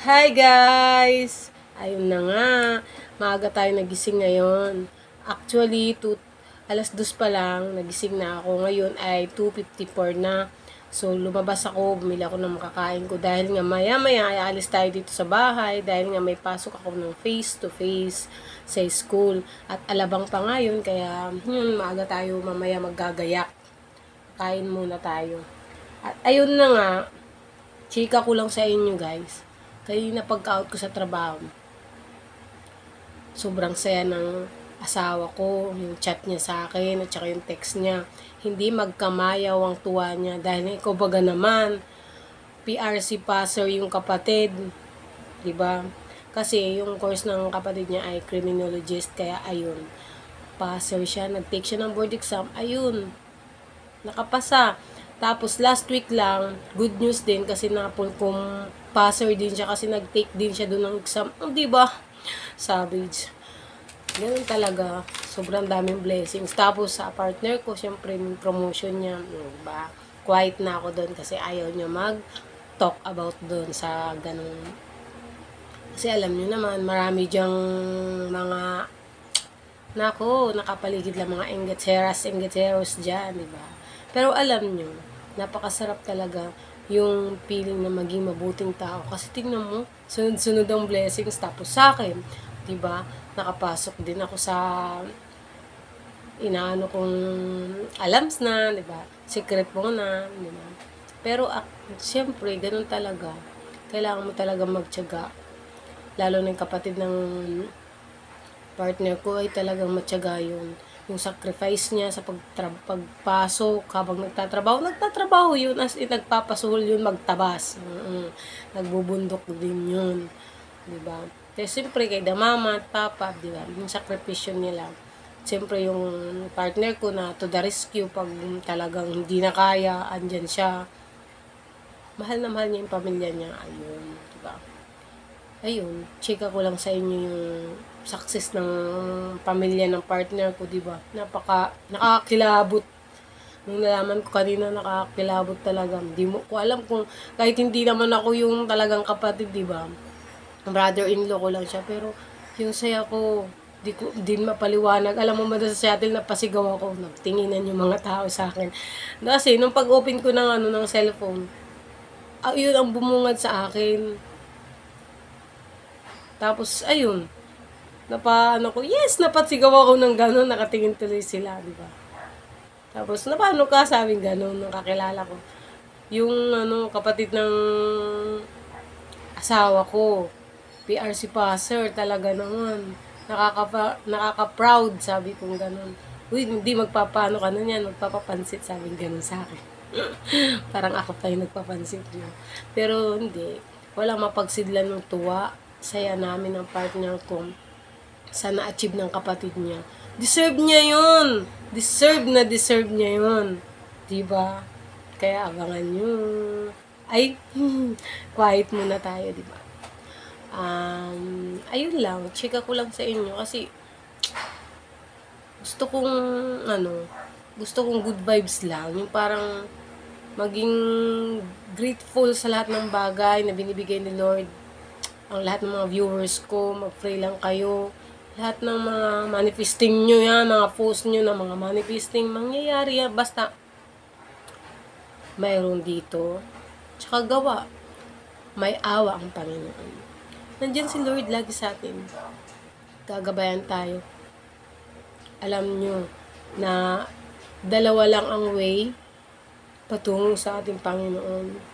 Hi guys! Ayun na nga, maaga tayo nagising ngayon. Actually, alas 2 pa lang, nagising na ako. Ngayon ay 2:54 na. So, lumabas ako, bumili ako ng makakain ko dahil nga maya-maya ay alis tayo dito sa bahay dahil nga may pasok ako ng face-to-face sa school. At alabang pa nga yun, kaya maaga tayo mamaya maggagayak. Kain muna tayo. At ayun na nga, chika ko lang sa inyo guys. Kaya napagka-out ko sa trabaho, sobrang saya ng asawa ko, yung chat niya sa akin, at saka yung text niya. Hindi magkamayaw ang tuwa niya, dahil ikaw baga naman, PRC passer yung kapatid, diba? Kasi yung course ng kapatid niya ay criminologist, kaya ayun, passer siya, nag-take siya ng board exam, ayun, nakapasa. Tapos last week lang, good news din kasi kung passer din siya kasi nag-take din siya doon ng exam. Oh, di ba? Savage. Ganun talaga. Sobrang daming blessings. Tapos sa partner ko, syempre yung promotion niya, diba? Quiet na ako doon kasi ayaw niya mag-talk about doon sa ganun. Kasi alam niyo naman, marami diyang mga nakapaligid lang mga enggeteros dyan, diba? Pero alam nyo, napakasarap talaga yung feeling na maging mabuting tao. Kasi tingnan mo, sunod-sunod ang blessings. Tapos sa akin, diba, nakapasok din ako sa inaano kong alams na, diba, secret mo na, diba. Pero siyempre, ganun talaga. Kailangan mo talaga magtiyaga. Lalo na yung kapatid ng partner ko ay talagang matyaga yun. Yung sacrifice niya sa pagpasok habang nagtatrabaho yun, as in nagpapasuhol yun magtabas. Nagbubundok din yun. Diba? Kasi siyempre kay the mama at papa, diba? Yung sakripisyo nila. Siyempre yung partner ko na to the rescue pag talagang hindi na kaya, andyan siya. Mahal na mahal niya yung pamilya niya. Ayun. Diba? Ayun. Chika ko lang sa inyo yung success ng pamilya ng partner ko, di ba? Nakakakilabot. Nung nalaman ko kanina, nakakakilabot talaga. Di mo ko alam kung kahit hindi naman ako yung talagang kapatid, di ba? Brother-in-law ko lang siya, pero yung saya ko, di ko din mapaliwanag. Alam mo ba sa Seattle, napasigaw ako, nagtinginan yung mga tao sa akin. Kasi nung pag-open ko ng cellphone, yun ang bumungad sa akin. Tapos ayun, napasigaw ako ng gano'n, nakatingin tuloy sila, di ba? Tapos, napano ka, sabing gano'n, nung kakilala ko. Yung, kapatid ng asawa ko, PRC passer, talaga naman. Nakaka-proud, sabi kong gano'n. Uy, hindi magpapano ka na yan, magpapapansit, sabing gano'n sa akin. Parang ako pa yung nagpapansit niya. Pero, hindi. Walang mapagsidlan ng tuwa. Saya namin ng partner ko sa na-achieve ng kapatid niya. Deserve niya yun. Deserve niya yun. Diba? Kaya abangan nyo. Ay, quiet muna tayo, diba? Ayun lang. Chika ko lang sa inyo kasi gusto kong good vibes lang. Yung parang maging grateful sa lahat ng bagay na binibigay ni Lord. Ang lahat ng mga viewers ko, mag-pray lang kayo. Lahat ng mga manifesting nyo yan, mga post nyo na mga manifesting, mangyayari yan. Basta, mayroon dito. Tsaka gawa. May awa ang Panginoon. Nandiyan si Lord lagi sa atin. Gagabayan tayo. Alam nyo na dalawa lang ang way patungo sa ating Panginoon.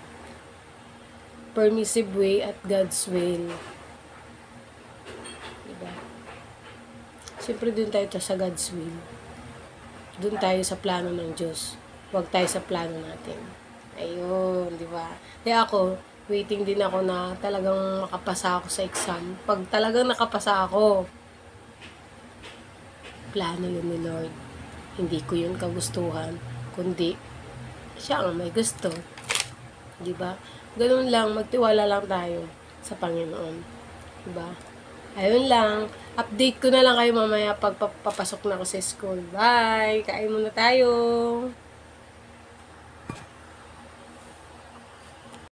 Permissive way at God's will. Siyempre, dun tayo sa God's will. Dun tayo sa plano ng Diyos. Huwag tayo sa plano natin. Ayun, di ba? Kaya ako, waiting din ako na talagang makapasa ako sa exam. Pag talagang nakapasa ako, plano yun ni Lord. Hindi ko yun kagustuhan, kundi siya ang may gusto. Di ba? Ganun lang, magtiwala lang tayo sa Panginoon. Di ba? Ayun lang. Update ko na lang kayo mamaya pag papasok na ako sa school. Bye! Kain muna tayo!